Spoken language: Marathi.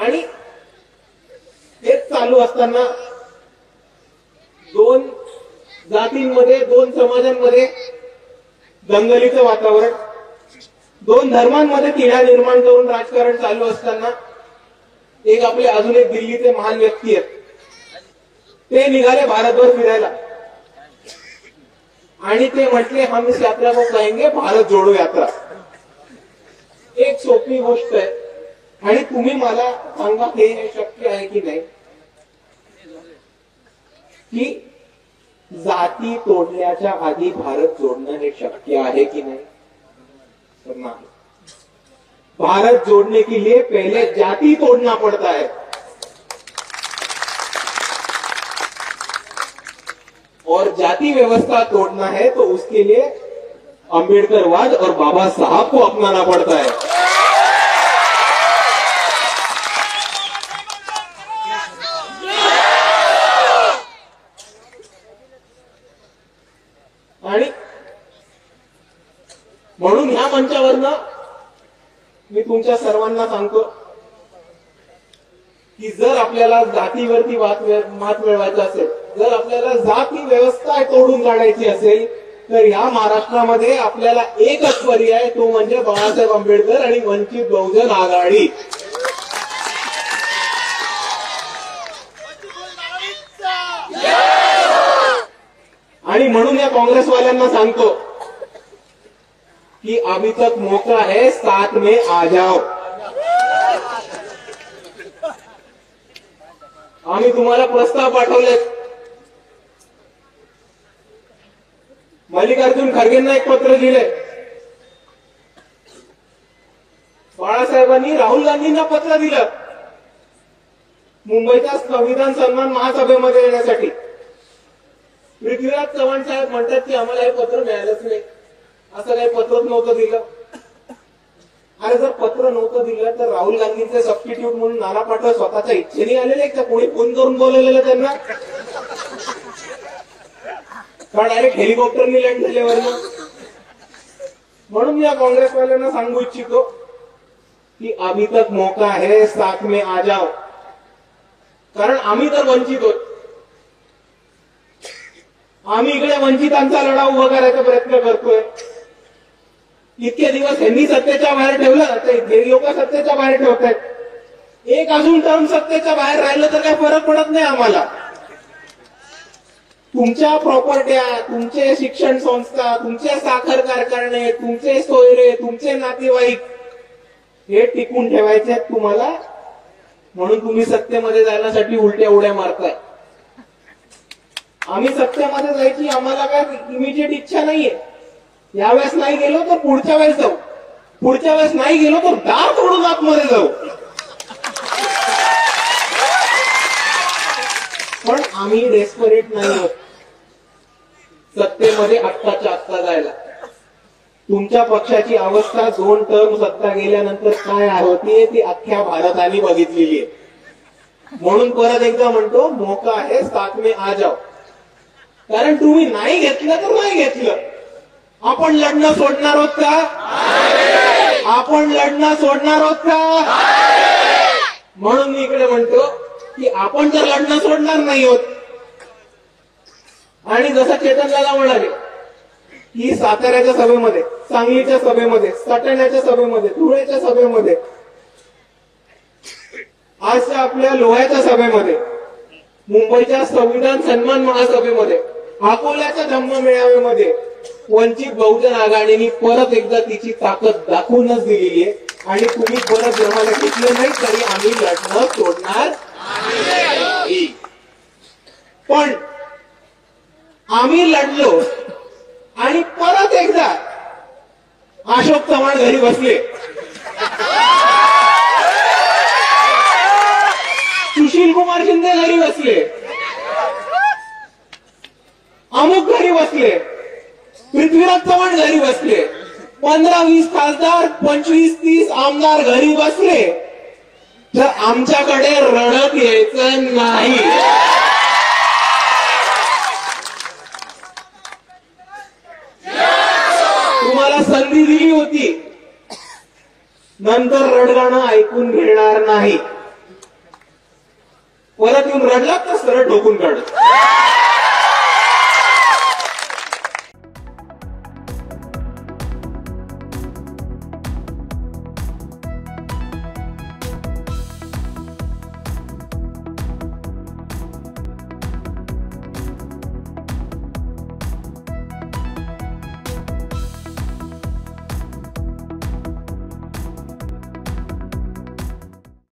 आणि हेच चालू असताना दोन जातींमध्ये, दोन समाजांमध्ये दंगलीचं वातावरण, दोन धर्मांमध्ये तिढा निर्माण करून राजकारण चालू असताना एक आपले अजून एक दिल्लीचे महान व्यक्ती आहेत, ते निघाले भारतभर फिरायला आणि ते म्हटले हम इस यात्रा को कहेंगे भारत जोडो यात्रा. एक सोपी गोष्ट आहे आणि तुम्ही मला सांगा हे शक्य आहे की नाही की जाती तोडण्याच्या आधी भारत जोड़ना हे शक्य आहे की नहीं? नहीं. भारत जोड़ने के लिए पहले जाति तोड़ना पड़ता है. और जाति व्यवस्था तोड़ना है तो उसके लिए अंबेडकरवाद और बाबा साहब को अपनाना पड़ता है. आणि म्हणून ह्या मंचावरनं मी तुमच्या सर्वांना सांगतो की जर आपल्याला जातीवरती मात मिळवायचा असेल, जर आपल्याला जाती व्यवस्था तोडून काढायची असेल, तर या महाराष्ट्रामध्ये आपल्याला एकच पर्याय, तो म्हणजे बाळासाहेब आंबेडकर आणि वंचित बहुजन आघाडी. आणि म्हणून या काँग्रेसवाल्यांना सांगतो कि अभी तक मौका है, साथ में आ जाओ. आम्ही तुम्हाला प्रस्ताव पाठवले. मल्लिकार्जुन खरगेंना एक पत्र लिहिले, बाळासाहेबांनी राहुल गांधींना पत्र दिलं मुंबईच्या संविधान सन्मान महासभेमध्ये येण्यासाठी. पृथ्वीराज चव्हाण साहेब म्हणतात की आम्हाला हे पत्र मिळालंच नाही, असं काही पत्रच नव्हतं दिलं. अरे जर पत्र नव्हतं दिलं तर राहुल गांधींचे सबस्टिट्यूट म्हणून नाना पाटोळे स्वतःच्या इच्छेने आलेले का कोणी फोन करून बोलवलेलं त्यांना? का डायरेक्ट हेलिकॉप्टरनी लँड झाल्यावर? म्हणून या काँग्रेसवाल्यांना सांगू इच्छितो की अभी तक मौका है, साथ में आ जाओ. कारण आम्ही तर वंचित होत. आम्ही इकडे वंचितांचा लढा उभा करायचा प्रयत्न करतोय. इतके दिवस यांनी सत्तेच्या बाहेर ठेवलं, हे लोक सत्तेच्या बाहेर ठेवतायत. एक अजून टर्म सत्तेच्या बाहेर राहिलं तर काही फरक पडत नाही आम्हाला. तुमच्या प्रॉपर्ट्या, तुमचे शिक्षण संस्था, तुमचे साखर कारखाने, तुमचे सोयरे, तुमचे नातेवाईक हे टिकून ठेवायचे आहेत तुम्हाला. म्हणून तुम्ही सत्तेमध्ये जाण्यासाठी उलट्या उड्या मारताय. आम्ही सत्तेमध्ये जायची आम्हाला काय इमिजिएट इच्छा नाहीये. यावेळेस नाही गेलो तर पुढच्या वेळेस जाऊ, पुढच्या वेळेस नाही गेलो तर दार तोडून आतमध्ये जाऊ. पण आम्ही डेस्परेट नाही आहोत सत्तेमध्ये आत्ताच्या आत्ता जायला. तुमच्या पक्षाची अवस्था 2 टर्म सत्ता गेल्यानंतर काय होती ती अख्ख्या भारताने बघितलेली आहे. म्हणून परत एकदा म्हणतो, मौका आहे, साथ में आ जाओ. कारण तुम्ही नाही घेतलं तर नाही घेतलं, आपण लढणं सोडणार आहोत का? आपण लढणं सोडणार आहोत का? म्हणून मी इकडे म्हणतो की आपण तर लढणं सोडणार नाही आहोत. आणि जसं चेतन दादा म्हणाले की साताऱ्याच्या सभेमध्ये, सांगलीच्या सभेमध्ये, सटाण्याच्या सभेमध्ये, धुळ्याच्या सभेमध्ये, आजच्या आपल्या लोह्याच्या सभेमध्ये, मुंबईच्या संविधान सन्मान महासभेमध्ये, अकोल्याच्या धम्म मेळाव्यामध्ये वंचित बहुजन आघाडीने परत एकदा तिची ताकद दाखवूनच दिलेली आहे. आणि तुम्ही परत जमाला घेतलं नाही तरी आम्ही लढणं सोडणार नाही. पण आम्ही लढलो आणि परत एकदा अशोक चव्हाण घरी बसले, सुशील कुमार शिंदे घरी बसले, अमुक घरी बसले, पृथ्वीराज चव्हाण घरी बसले, 15-20 खासदार, 25-30 आमदार घरी बसले, तर आमच्याकडे रडत यायचं नाही. तुम्हाला संधी दिली होती, नंतर रडगाणं ऐकून घेणार नाही. परत येऊन रडलात तर सरळ ठोकून काढत.